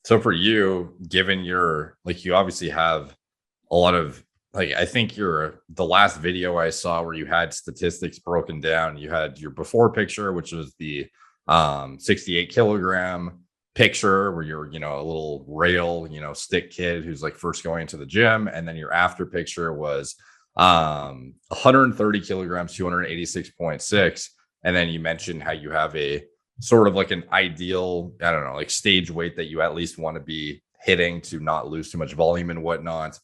So for you, given your like you obviously have a lot of like I think your the last video I saw where you had statistics broken down, you had your before picture, which was the 68 kilogram picture where you're, a little rail, stick kid who's like first going into the gym. And then your after picture was 130 kilograms, 286.6. And then you mentioned how you have a sort of like an ideal, I don't know, like stage weight that you at least want to be hitting to not lose too much volume and whatnot.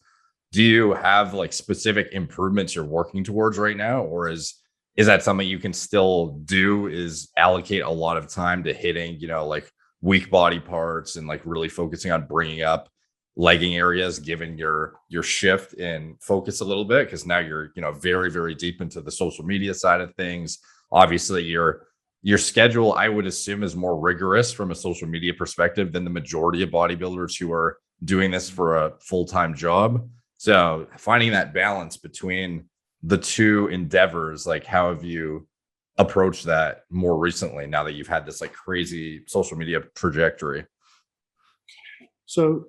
Do you have like specific improvements you're working towards right now, or is that something you can still do? Is allocate a lot of time to hitting, like weak body parts and like really focusing on bringing up legging areas, given your shift in focus a little bit, because now you're very very deep into the social media side of things. Obviously, your schedule, I would assume, is more rigorous from a social media perspective than the majority of bodybuilders who are doing this for a full-time job. So finding that balance between the two endeavors, like how have you approached that more recently now that you've had this like crazy social media trajectory? So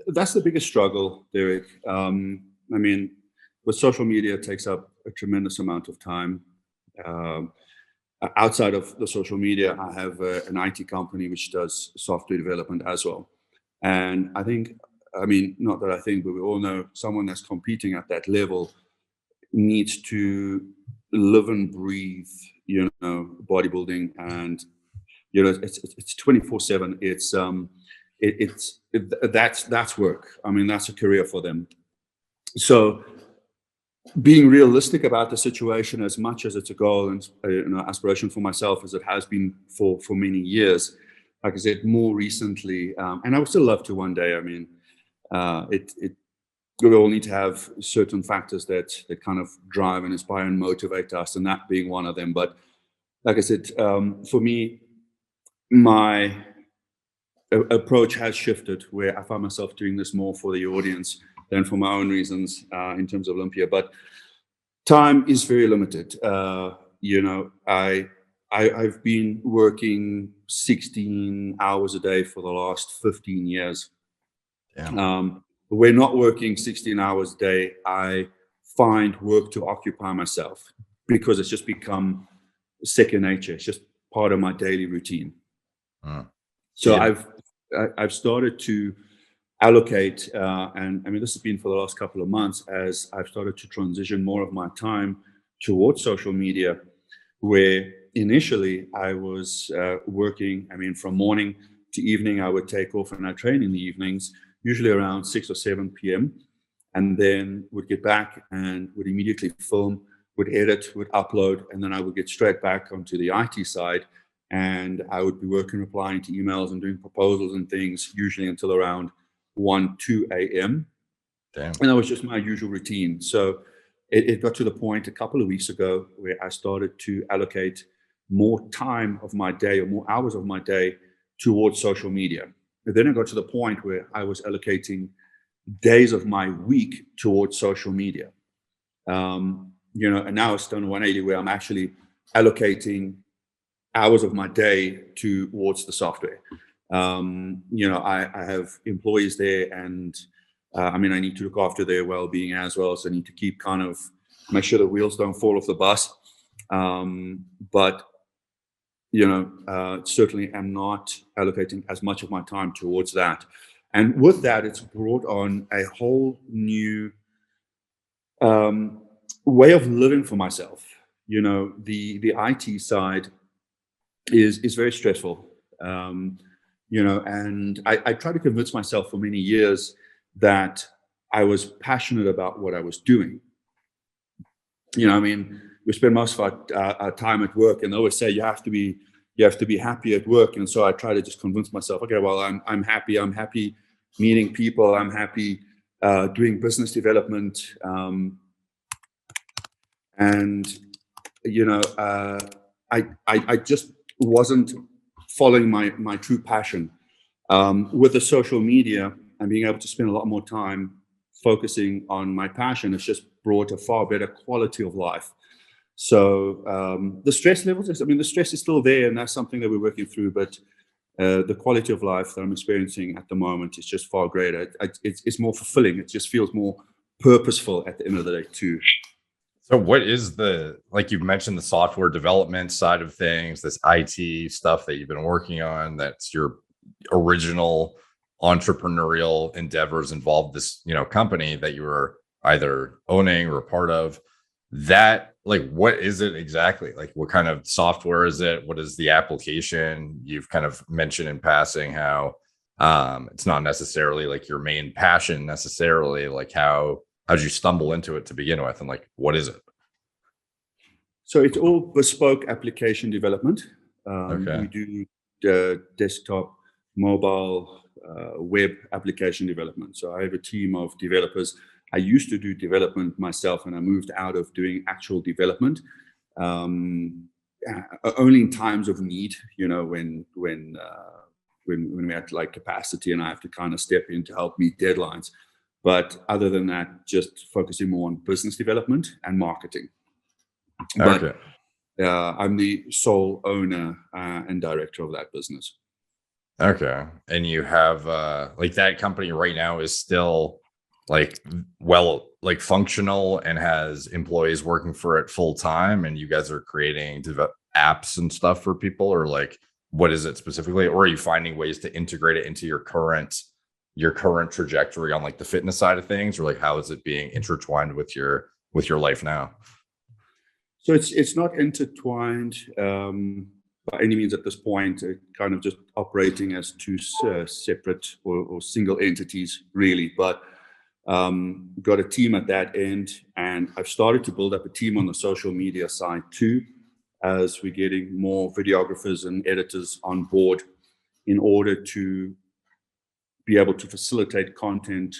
that's the biggest struggle, Derek. I mean, with social media, it takes up a tremendous amount of time. Um, Outside of the social media, I have an IT company which does software development as well. And I mean, not that I think, but we all know someone that's competing at that level needs to live and breathe, bodybuilding, and it's 24/7. That's work. I mean, that's a career for them. So being realistic about the situation, as much as it's a goal and aspiration for myself as it has been for many years, like I said, more recently, and I would still love to one day. I mean, it we all need to have certain factors that kind of drive and inspire and motivate us, and that being one of them. But like I said, for me, my approach has shifted, where I find myself doing this more for the audience than for my own reasons in terms of Olympia. But time is very limited. I've been working 16 hours a day for the last 15 years. Yeah. We're not working 16 hours a day. I find work to occupy myself because it's just become second nature. It's just part of my daily routine. So Yeah. I've started to allocate, and I mean, this has been for the last couple of months as I've started to transition more of my time towards social media, where initially I was working, I mean, from morning to evening, I would take off and I train in the evenings, usually around 6 or 7 p.m. And then would get back and would immediately film, would edit, would upload, and then I would get straight back onto the IT side. And I would be working, replying to emails and doing proposals and things, usually until around 1, 2 a.m. Damn. And that was just my usual routine. So it got to the point a couple of weeks ago where I started to allocate more time of my day or more hours of my day towards social media. And then it got to the point where I was allocating days of my week towards social media. And now it's done 180 where I'm actually allocating hours of my day towards the software. I have employees there, and I mean, I need to look after their well-being as well. So I need to keep kind of make sure the wheels don't fall off the bus. But certainly am not allocating as much of my time towards that. And with that, it's brought on a whole new way of living for myself. The IT side is very stressful. And I tried to convince myself for many years that I was passionate about what I was doing. I mean, we spend most of our time at work, and they always say you have to be happy at work. And so I try to just convince myself, okay, well, I'm happy. I'm happy meeting people. I'm happy doing business development. I just wasn't following my true passion. With the social media and being able to spend a lot more time focusing on my passion, it's just brought a far better quality of life. So the stress levels, the stress is still there, and that's something that we're working through. But the quality of life that I'm experiencing at the moment is just far greater. It's more fulfilling. It just feels more purposeful at the end of the day too. So what is like you've mentioned the software development side of things, this IT stuff that you've been working on, that's your original entrepreneurial endeavors involved this, company that you were either owning or a part of. That, like, what is it exactly? Like, what kind of software is it? What is the application? You've kind of mentioned in passing how it's not necessarily like your main passion necessarily. Like, how'd you stumble into it to begin with, and like, what is it? So it's all bespoke application development. Okay. We do desktop, mobile, web application development. So I have a team of developers. I used to do development myself, and I moved out of doing actual development only in times of need. When we had like capacity, and I have to kind of step in to help meet deadlines. But other than that, just focusing more on business development and marketing. Okay. But I'm the sole owner and director of that business. Okay. And you have like that company right now is still like like functional and has employees working for it full time, and you guys are creating apps and stuff for people, or like what is it specifically? Or are you finding ways to integrate it into your current trajectory on like the fitness side of things, or like how is it being intertwined with your life now? So it's not intertwined by any means at this point. Kind of just operating as two separate or single entities, really. But got a team at that end, and I've started to build up a team on the social media side too, as we're getting more videographers and editors on board in order to be able to facilitate content,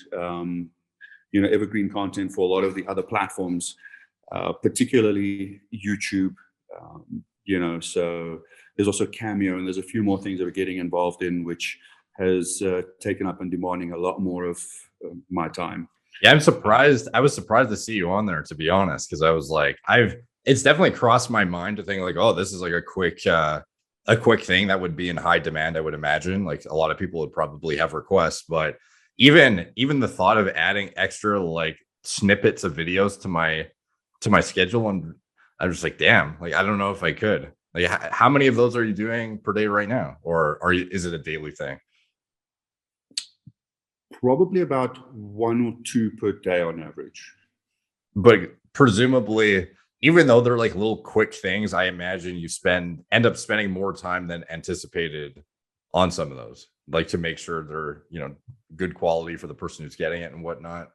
evergreen content for a lot of the other platforms. Particularly YouTube, so there's also Cameo, and there's a few more things that we're getting involved in, which has taken up and demanding a lot more of my time. Yeah, I'm surprised. I was surprised to see you on there, to be honest, because I was like, it's definitely crossed my mind to think like, oh, this is like a quick thing that would be in high demand. I would imagine like a lot of people would probably have requests, but even the thought of adding extra like snippets of videos to my schedule, and I'm just like, damn, like I don't know if I could. Like, how many of those are you doing per day right now, or is it a daily thing? Probably about 1 or 2 per day on average. But presumably, even though they're like little quick things, I imagine you end up spending more time than anticipated on some of those, like to make sure they're good quality for the person who's getting it and whatnot.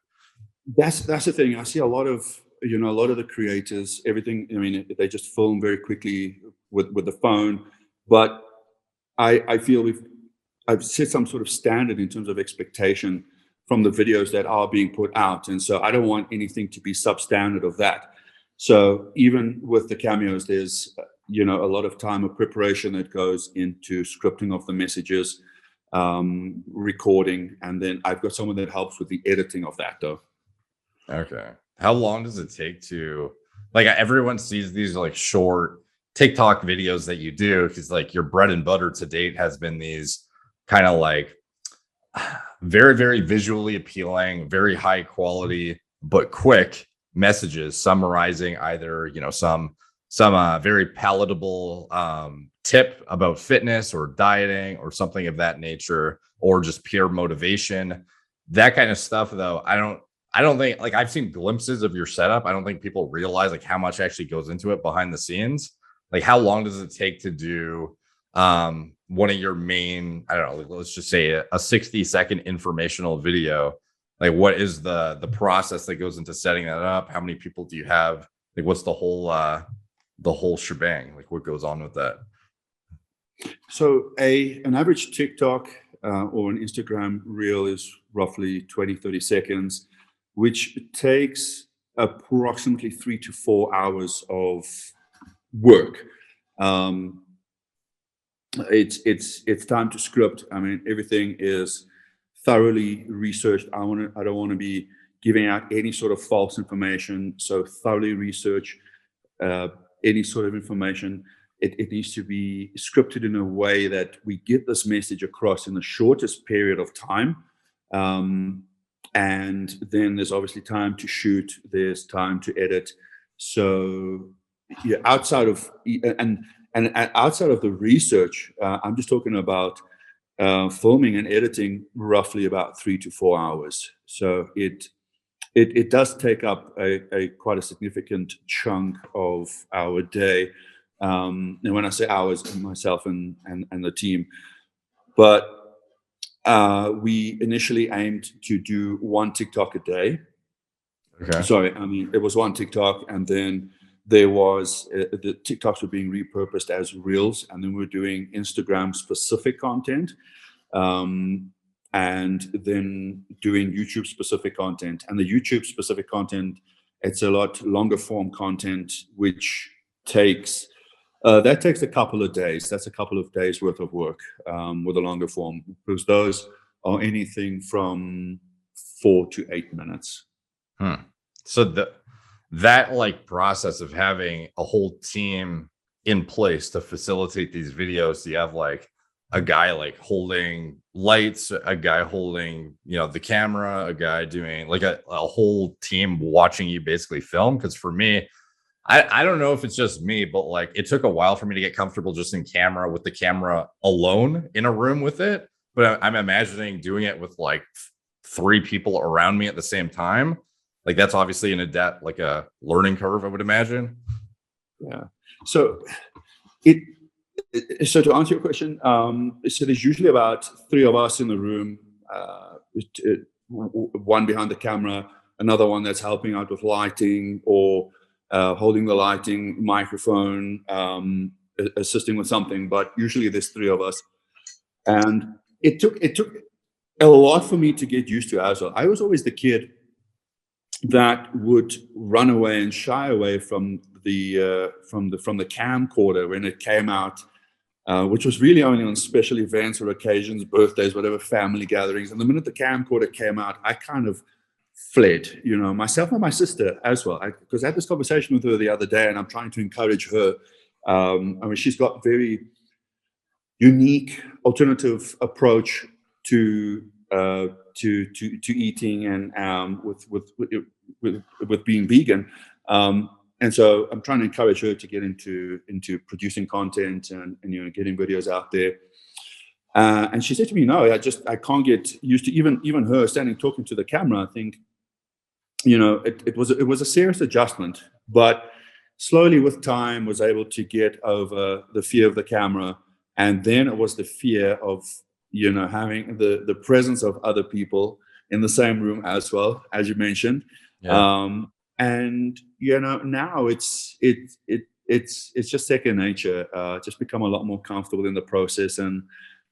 That's the thing. I see a lot of the creators, everything. I mean, they just film very quickly with the phone, but I feel I've set some sort of standard in terms of expectation from the videos that are being put out, and so I don't want anything to be substandard of that. So even with the cameos, there's a lot of time of preparation that goes into scripting of the messages, recording, and then I've got someone that helps with the editing of that, though. Okay. How long does it take to, like, everyone sees these like short TikTok videos that you do, because like your bread and butter to date has been these kind of like very, very visually appealing, very high quality, but quick messages summarizing either, some very palatable tip about fitness or dieting or something of that nature, or just pure motivation. That kind of stuff, though, I don't think, like, I've seen glimpses of your setup. I don't think people realize like how much actually goes into it behind the scenes. Like, how long does it take to do one of your main, I don't know, like, let's just say a 60-second informational video? Like, what is the process that goes into setting that up? How many people do you have? Like, what's the whole shebang? Like, what goes on with that? So an average TikTok or an Instagram reel is roughly 20-30 seconds, which takes approximately 3 to 4 hours of work. It's time to script. I mean, everything is thoroughly researched. I don't want to be giving out any sort of false information. So thoroughly research any sort of information. it needs to be scripted in a way that we get this message across in the shortest period of time. And then there's obviously time to shoot, there's time to edit. So yeah, outside of and outside of the research, I'm just talking about filming and editing roughly about 3 to 4 hours. So it does take up a quite a significant chunk of our day. And when I say hours, myself and the team. But we initially aimed to do one TikTok a day. Okay. Sorry, I mean, it was one TikTok, and then there was the TikToks were being repurposed as reels, and then we were doing Instagram specific content, and then doing YouTube specific content. And the YouTube specific content, it's a lot longer form content, which takes that takes a couple of days. That's a couple of days worth of work with a longer form, because those are anything from 4 to 8 minutes. So that like process of having a whole team in place to facilitate these videos, so you have like a guy like holding lights, a guy holding, you know, the camera, a guy doing like a whole team watching you basically film. Because for me, I don't know if it's just me, but like it took a while for me to get comfortable just in camera with the camera alone in a room with it. But I'm imagining doing it with like 3 people around me at the same time. Like that's obviously an adapt, like a learning curve, I would imagine. Yeah. So so to answer your question, so there's usually about 3 of us in the room, one behind the camera, another one that's helping out with lighting or holding the lighting, microphone, assisting with something. But usually there's 3 of us, and it took a lot for me to get used to as well. I was always the kid that would run away and shy away from the camcorder when it came out, which was really only on special events or occasions, birthdays, whatever, family gatherings. And the minute the camcorder came out, I kind of fled, you know, myself and my sister as well. Because I had this conversation with her the other day, and I'm trying to encourage her. I mean, she's got very unique alternative approach to eating and with being vegan, and so I'm trying to encourage her to get into producing content and you know, getting videos out there. And she said to me, "No, I can't get used to even her standing talking to the camera." I think, you know, it was a serious adjustment, but slowly with time was able to get over the fear of the camera, and then it was the fear of, you know, having the presence of other people in the same room as well, as you mentioned. Yeah. And you know, now it's just second nature. Just become a lot more comfortable in the process, and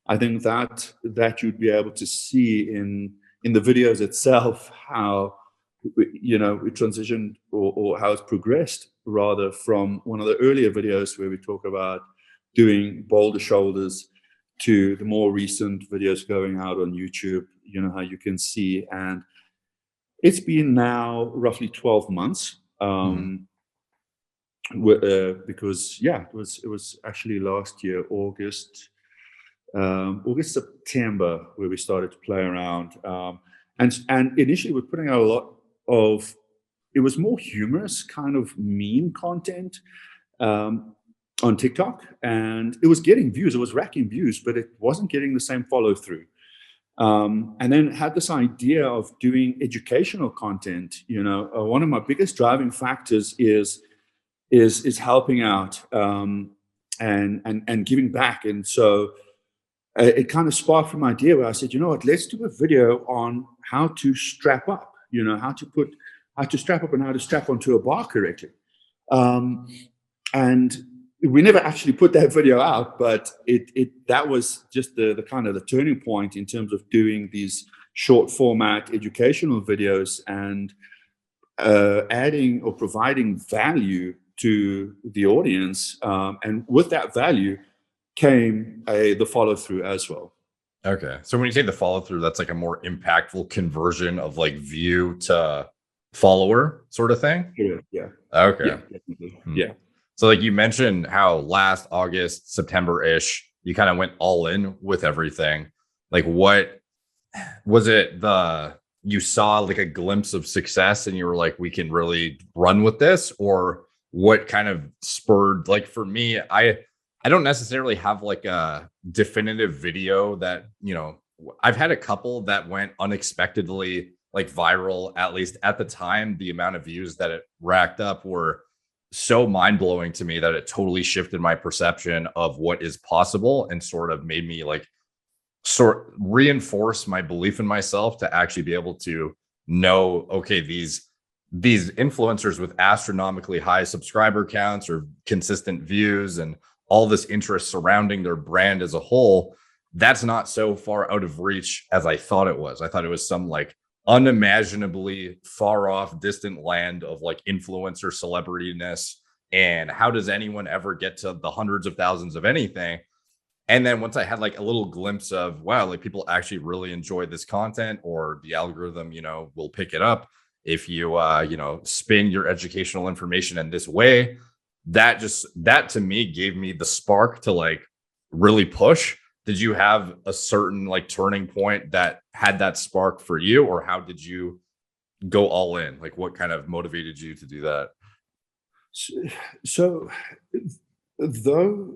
I think that you'd be able to see in the videos itself how, you know, we transitioned or how it's progressed, rather from one of the earlier videos where we talk about doing boulder shoulders to the more recent videos going out on YouTube, you know, how you can see. And it's been now roughly 12 months. Because yeah, it was actually last year, August, September, where we started to play around. And initially we're putting out a lot of, it was more humorous kind of meme content on TikTok, and it was getting views, it was racking views, but it wasn't getting the same follow through. And then had this idea of doing educational content. You know, one of my biggest driving factors is helping out and giving back. And so it kind of sparked from an idea where I said, you know what, let's do a video on how to strap up, you know, how to strap up and how to strap onto a bar correctly. And we never actually put that video out, but that was just the kind of the turning point in terms of doing these short format educational videos and adding or providing value to the audience. And with that value came the follow through as well. Okay. So when you say the follow through, that's like a more impactful conversion of like view to follower sort of thing. Yeah. Okay. Yeah, definitely. Yeah. So like you mentioned how last August, September-ish, you kind of went all in with everything. Like what was it you saw like a glimpse of success and you were like, we can really run with this? Or what kind of spurred, like for me, I don't necessarily have like a definitive video that, I've had a couple that went unexpectedly like viral, at least at the time. The amount of views that it racked up were so mind blowing to me that it totally shifted my perception of what is possible and sort of made me like reinforce my belief in myself to actually be able to know, okay, these influencers with astronomically high subscriber counts or consistent views and all this interest surrounding their brand as a whole, that's not so far out of reach as I thought it was. I thought it was some like unimaginably far off distant land of like influencer celebrityness. And how does anyone ever get to the hundreds of thousands of anything? And then once I had like a little glimpse of, wow, like people actually really enjoy this content, or the algorithm, will pick it up if you, spin your educational information in this way, that to me gave me the spark to like really push. Did you have a certain like turning point that had that spark for you, or how did you go all in? Like what kind of motivated you to do that? So, though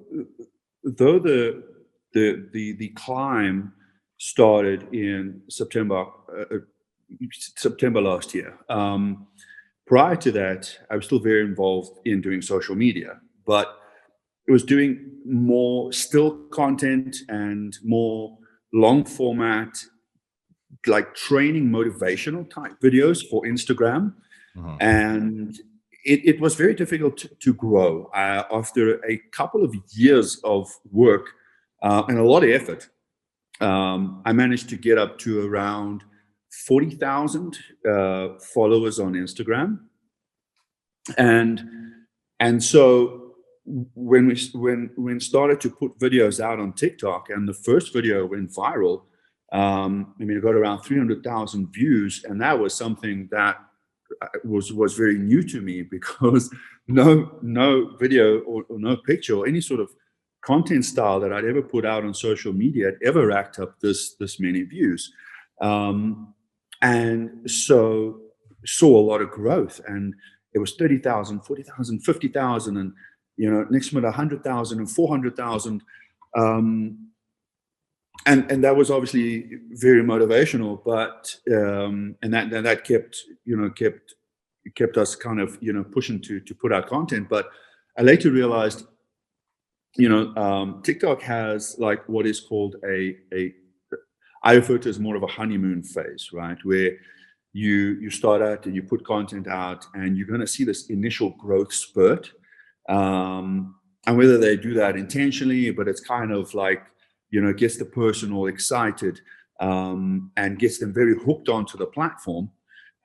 though the climb started in September last year. Prior to that, I was still very involved in doing social media, but it was doing more still content and more long format, like training motivational type videos for Instagram. Mhm. And it was very difficult to grow after a couple of years of work and a lot of effort. I managed to get up to around 40,000 followers on Instagram, and so when started to put videos out on TikTok, and the first video went viral. I mean, it got around 300,000 views, and that was something that was very new to me, because no video or no picture or any sort of content style that I'd ever put out on social media had ever racked up this many views. And so saw a lot of growth, and it was 30,000, 40,000, 50,000, and next month 100,000 and 400,000. And that was obviously very motivational, but and that kept us kind of pushing to put out content. But I later realized, TikTok has like what is called I refer to as more of a honeymoon phase, right? Where you start out and you put content out, and you're going to see this initial growth spurt. And whether they do that intentionally, but it's kind of like, gets the person all excited, and gets them very hooked onto the platform.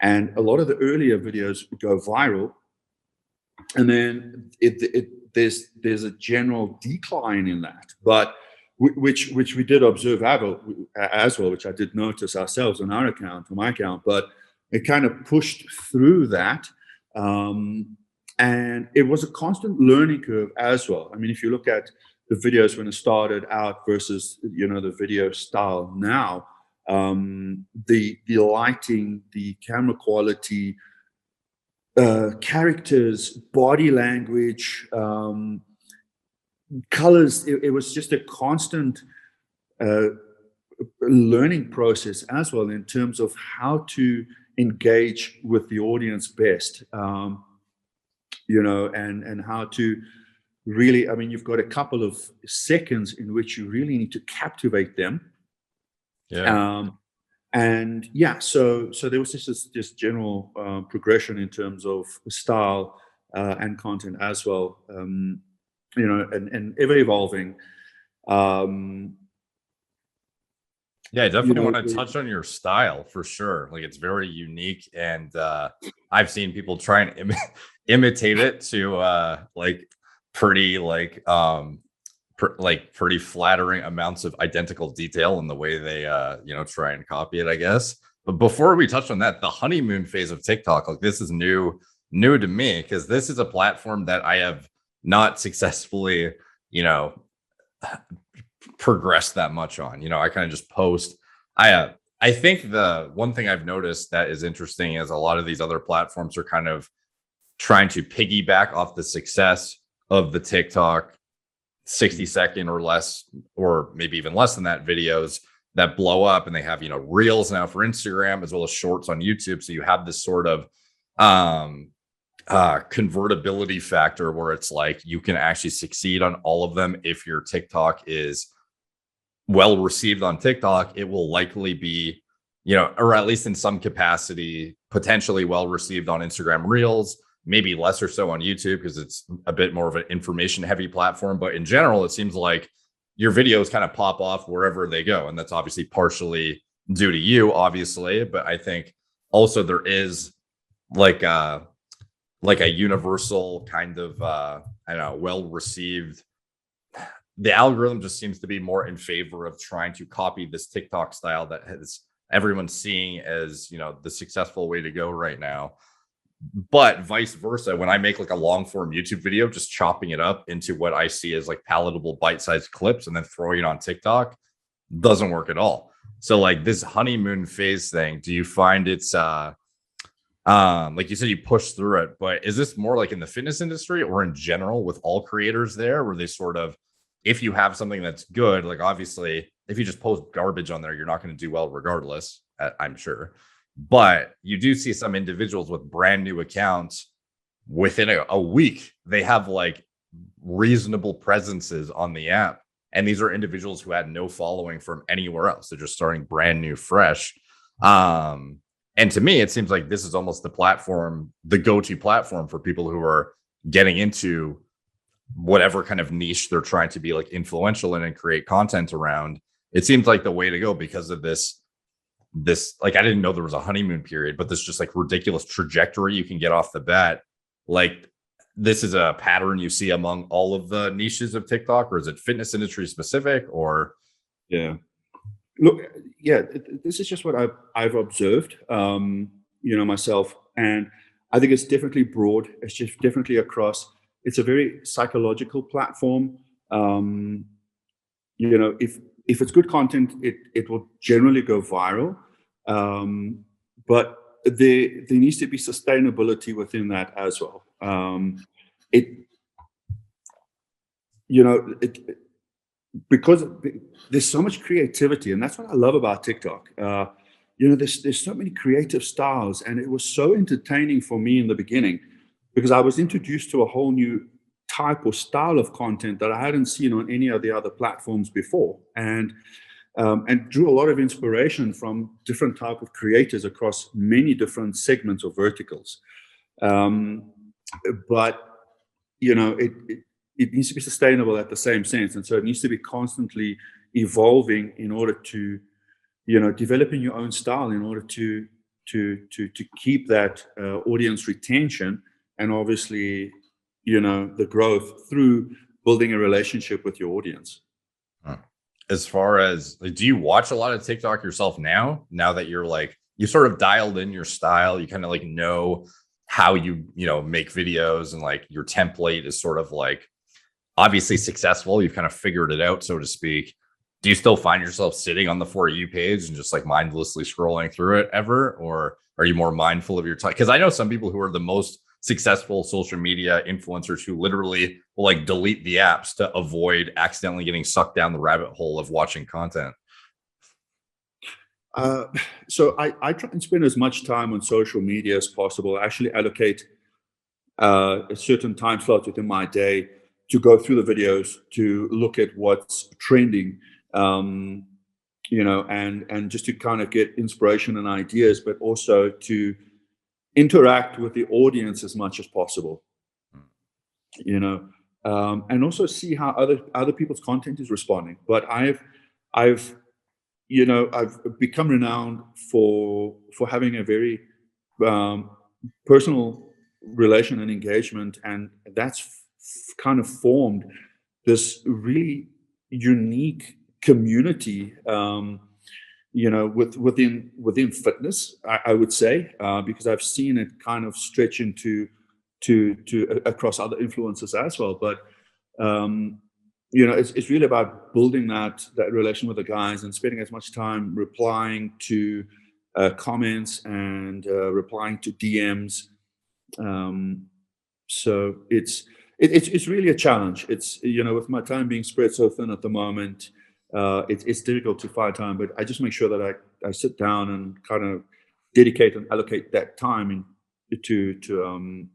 And a lot of the earlier videos go viral, and then there's a general decline in that, but which we did observe as well, which I did notice ourselves on our account, on my account, but it kind of pushed through that. And it was a constant learning curve as well. I mean, if you look at the videos when it started out versus the video style now, the lighting, the camera quality, characters, body language, colors, it was just a constant learning process as well, in terms of how to engage with the audience best, and how to really, I mean, you've got a couple of seconds in which you really need to captivate them. Yeah. And yeah, so there was this general progression in terms of style and content as well, and ever evolving. Yeah, I definitely want to touch on your style for sure. Like it's very unique, and I've seen people try and imitate it to like pretty pretty flattering amounts of identical detail in the way they try and copy it, I guess. But before we touch on that, the honeymoon phase of TikTok, like this is new to me, because this is a platform that I have not successfully, you know, progress that much on. I kind of just post. I think the one thing I've noticed that is interesting is a lot of these other platforms are kind of trying to piggyback off the success of the TikTok 60-second or less, or maybe even less than that, videos that blow up, and they have, reels now for Instagram as well as shorts on YouTube. So you have this sort of um convertibility factor where it's like you can actually succeed on all of them. If your TikTok is well received on TikTok, it will likely be, or at least in some capacity, potentially well received on Instagram Reels, maybe less or so on YouTube because it's a bit more of an information heavy platform. But in general, it seems like your videos kind of pop off wherever they go. And that's obviously partially due to you, obviously. But I think also there is like a universal kind of I don't know, well received. The algorithm just seems to be more in favor of trying to copy this TikTok style that has everyone seeing as, the successful way to go right now. But vice versa, when I make like a long form YouTube video, just chopping it up into what I see as like palatable bite-sized clips and then throwing it on TikTok doesn't work at all. So like this honeymoon phase thing, do you find it's like you said, you push through it, but is this more like in the fitness industry or in general with all creators there, where they sort of, if you have something that's good, like obviously if you just post garbage on there, you're not going to do well regardless, I'm sure. But you do see some individuals with brand new accounts within a week, they have like reasonable presences on the app. And these are individuals who had no following from anywhere else. They're just starting brand new, fresh. And to me, it seems like this is almost the go-to platform for people who are getting into whatever kind of niche they're trying to be like influential in and create content around. It seems like the way to go because of this like, I didn't know there was a honeymoon period, but this just like ridiculous trajectory you can get off the bat. Like, this is a pattern you see among all of the niches of TikTok, or is it fitness industry specific? Or Yeah. Look, yeah, this is just what I've observed, myself, and I think it's definitely broad. It's just definitely across. It's a very psychological platform. If it's good content, it will generally go viral, but there needs to be sustainability within that as well. It you know it because there's so much creativity, and that's what I love about TikTok. There's so many creative styles, and it was so entertaining for me in the beginning because I was introduced to a whole new type or style of content that I hadn't seen on any of the other platforms before, and drew a lot of inspiration from different type of creators across many different segments or verticals. But it needs to be sustainable at the same sense, and so it needs to be constantly evolving in order to developing your own style in order to keep that audience retention, and obviously the growth through building a relationship with your audience. as far as like, do you watch a lot of TikTok yourself now that you're like, you sort of dialed in your style, you kind of like know how you make videos, and like your template is sort of like obviously successful, you've kind of figured it out, so to speak. Do you still find yourself sitting on the For You page and just like mindlessly scrolling through it ever? Or are you more mindful of your time? Because I know some people who are the most successful social media influencers who literally will like delete the apps to avoid accidentally getting sucked down the rabbit hole of watching content. So I try and spend as much time on social media as possible. I actually allocate a certain time slot within my day to go through the videos, to look at what's trending, and just to kind of get inspiration and ideas, but also to interact with the audience as much as possible, and also see how other people's content is responding. But I've become renowned for having a very personal relation and engagement, and that's kind of formed this really unique community, within fitness, I would say, because I've seen it kind of stretch into across other influencers as well. But it's really about building that relation with the guys and spending as much time replying to comments and replying to DMs. So it's really a challenge. It's, with my time being spread so thin at the moment, it's difficult to find time. But I just make sure that I sit down and kind of dedicate and allocate that time to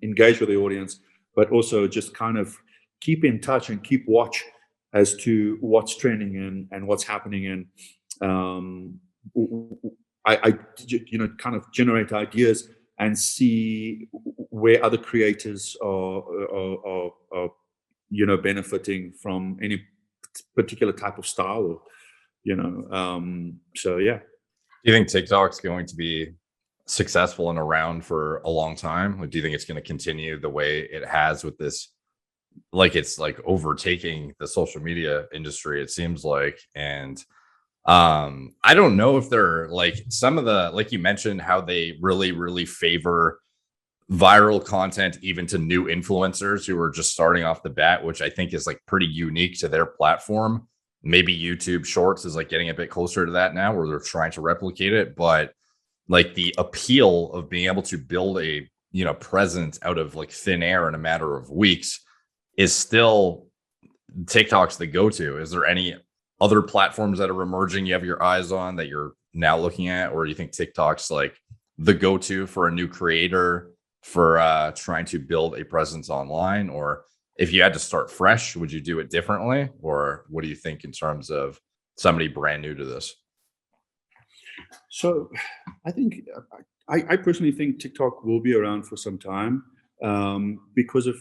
engage with the audience, but also just kind of keep in touch and keep watch as to what's trending and what's happening. And I kind of generate ideas and see where other creators are benefiting from any particular type of style, so yeah. Do you think TikTok's going to be successful and around for a long time? Like, do you think it's going to continue the way it has with this? Like, it's like overtaking the social media industry, it seems like. And I don't know if they're like some of the, like you mentioned, how they really favor viral content even to new influencers who are just starting off the bat, which I think is like pretty unique to their platform. Maybe YouTube Shorts is like getting a bit closer to that now, where they're trying to replicate it. But like the appeal of being able to build a presence out of like thin air in a matter of weeks is still TikTok's the go-to. Is there any other platforms that are emerging you have your eyes on that you're now looking at, or do you think TikTok's like the go-to for a new creator for trying to build a presence online? Or if you had to start fresh, would you do it differently? Or what do you think in terms of somebody brand new to this? So I think I personally think TikTok will be around for some time, because of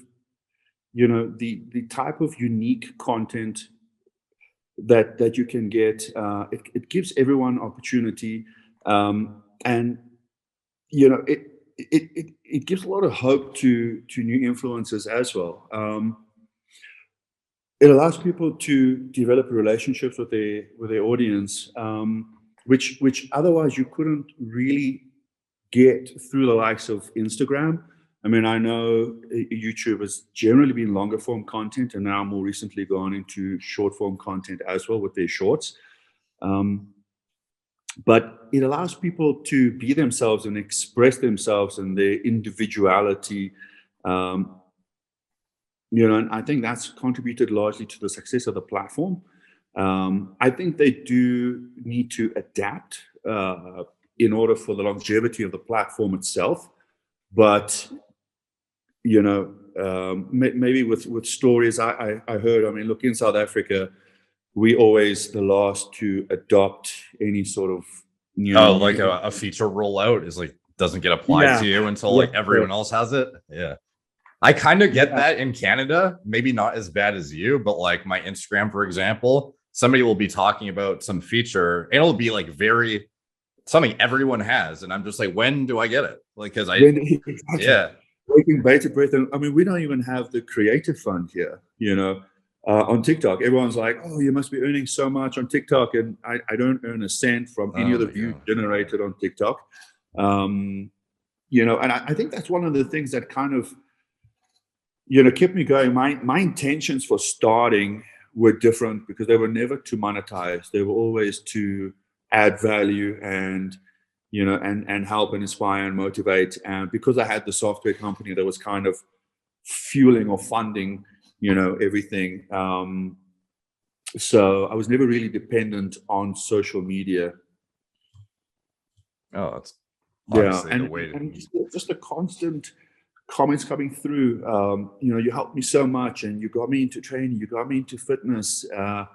the type of unique content that you can get. It gives everyone opportunity, and it gives a lot of hope to new influencers as well. It allows people to develop relationships with their audience, which otherwise you couldn't really get through the likes of Instagram. I mean, I know YouTube has generally been longer form content, and now more recently gone into short form content as well with their shorts. But it allows people to be themselves and express themselves and their individuality. And I think that's contributed largely to the success of the platform. I think they do need to adapt in order for the longevity of the platform itself. But maybe with stories, I heard. I mean, look, in South Africa, we always the last to adopt any sort of like a feature rollout is like doesn't get applied to you until like everyone else has it. Yeah. I kind of get that in Canada, maybe not as bad as you, but like my Instagram, for example, somebody will be talking about some feature and it'll be like something everyone has. And I'm just like, when do I get it? Like, cause Taking bated breath. I mean, we don't even have the creative fund here, on TikTok. Everyone's like, oh, you must be earning so much on TikTok. And I don't earn a cent from any of the views generated on TikTok. And I think that's one of the things that kind of, kept me going. My intentions for starting were different because they were never to monetize. They were always to add value and help and inspire and motivate. And because I had the software company that was kind of fueling or funding, everything. So I was never really dependent on social media. Oh, that's and just the constant comments coming through. You helped me so much, and you got me into training. You got me into fitness. That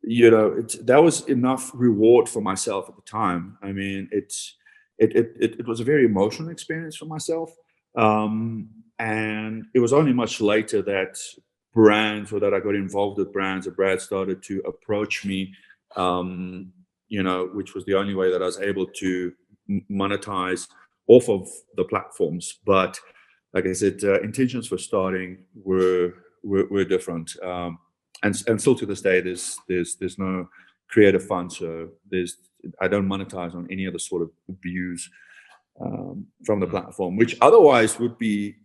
was enough reward for myself at the time. I mean, it was a very emotional experience for myself. And it was only much later that brands, or that I got involved with brands, that brands started to approach me, which was the only way that I was able to monetize off of the platforms. But like I said, intentions for starting were different. And still to this day, there's no creative fund, so I don't monetize on any other sort of views. from the platform, which otherwise would be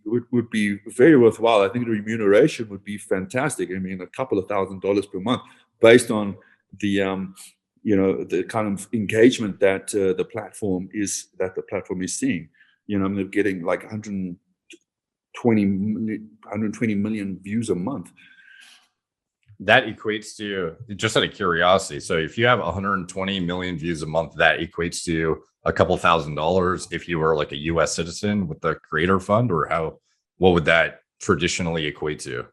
very worthwhile. I think the remuneration would be fantastic. I mean, a couple of $1,000s per month based on the the kind of engagement that the platform is seeing. They're getting like 120 million views a month. That equates to, just out of curiosity, so if you have 120 million views a month, that equates to a couple $1,000s if you were like a US citizen with the creator fund, or what would that traditionally equate to?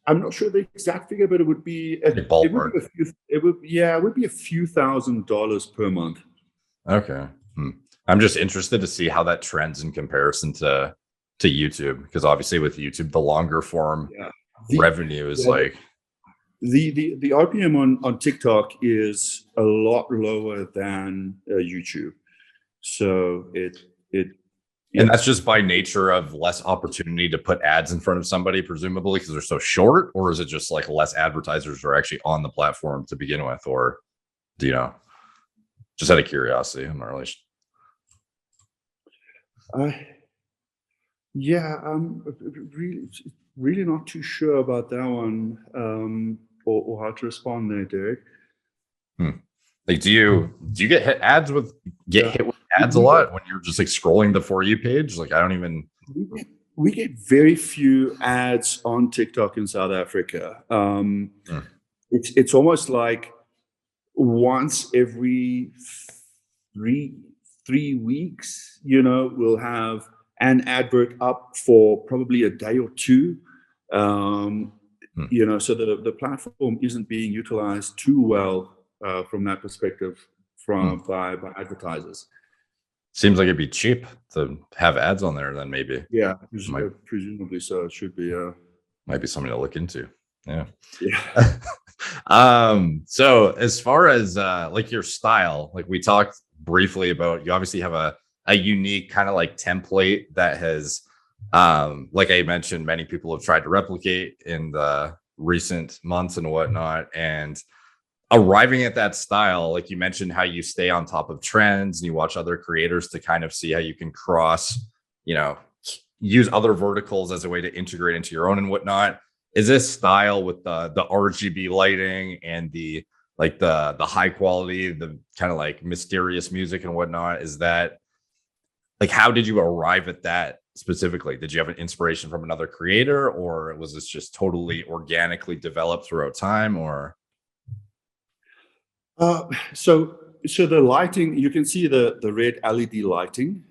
I'm not sure the exact figure, but it would be a few $1,000s per month. Okay. I'm just interested to see how that trends in comparison to YouTube, because obviously with YouTube, the longer form revenue is like the RPM on TikTok is a lot lower than YouTube. So and that's just by nature of less opportunity to put ads in front of somebody, presumably because they're so short, or is it just like less advertisers are actually on the platform to begin with, or do you know? Just out of curiosity, I'm not really. I'm really not too sure about that one, or how to respond there, Derek. Like, do you get hit with ads a lot when you're just like scrolling the For You page? Like, I don't even. We get very few ads on TikTok in South Africa. It's almost like once every three weeks, we'll have an advert up for probably a day or two. So the platform isn't being utilized too well from that perspective by advertisers. Seems like it'd be cheap to have ads on there then, maybe. Yeah, presumably so. It should be. Might be something to look into. Yeah. So as far as like your style, like we talked briefly about, you obviously have a unique kind of like template that has, like I mentioned, many people have tried to replicate in the recent months and whatnot. And arriving at that style, like you mentioned, how you stay on top of trends and you watch other creators to kind of see how you can use other verticals as a way to integrate into your own and whatnot. Is this style with the RGB lighting and the high quality, the kind of like mysterious music and whatnot, is that like, how did you arrive at that specifically? Did you have an inspiration from another creator, or was this just totally organically developed throughout time, or? So the lighting, you can see the red LED lighting.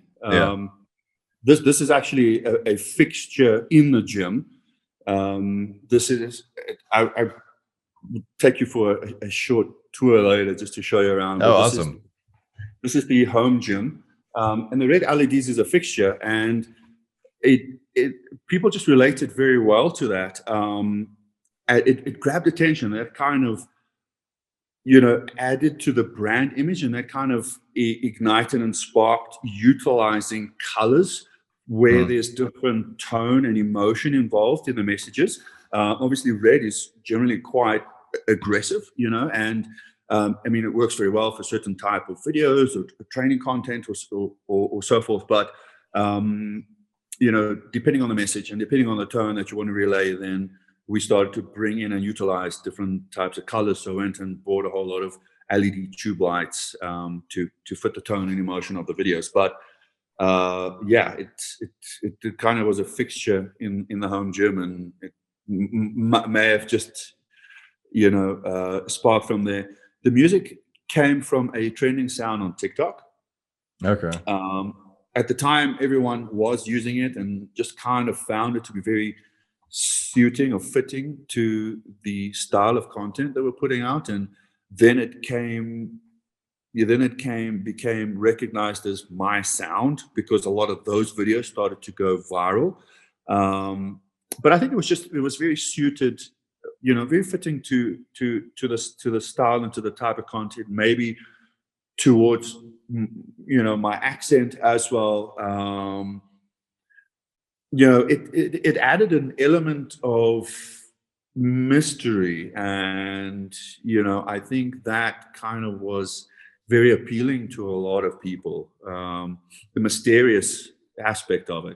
This is actually a fixture in the gym. This is, I will take you for a short tour later just to show you around. Oh, awesome. This is the home gym. And the red LEDs is a fixture, and people just related very well to that. It grabbed attention. That kind of, added to the brand image, and that kind of ignited and sparked utilizing colors where there's different tone and emotion involved in the messages. Obviously, red is generally quite aggressive, and it works very well for certain type of videos or training content or so forth. But depending on the message and depending on the tone that you want to relay, then we started to bring in and utilize different types of colors. So I went and bought a whole lot of LED tube lights to fit the tone and emotion of the videos. But it kind of was a fixture in the home gym, and it may have just sparked from there. The music came from a trending sound on TikTok. Okay. At the time, everyone was using it and just kind of found it to be very suiting or fitting to the style of content that we're putting out, and then it became recognized as my sound because a lot of those videos started to go viral. But I think it was very suited, very fitting to the style and to the type of content, maybe towards my accent as well. It added an element of mystery, and I think that kind of was very appealing to a lot of people. The mysterious aspect of it.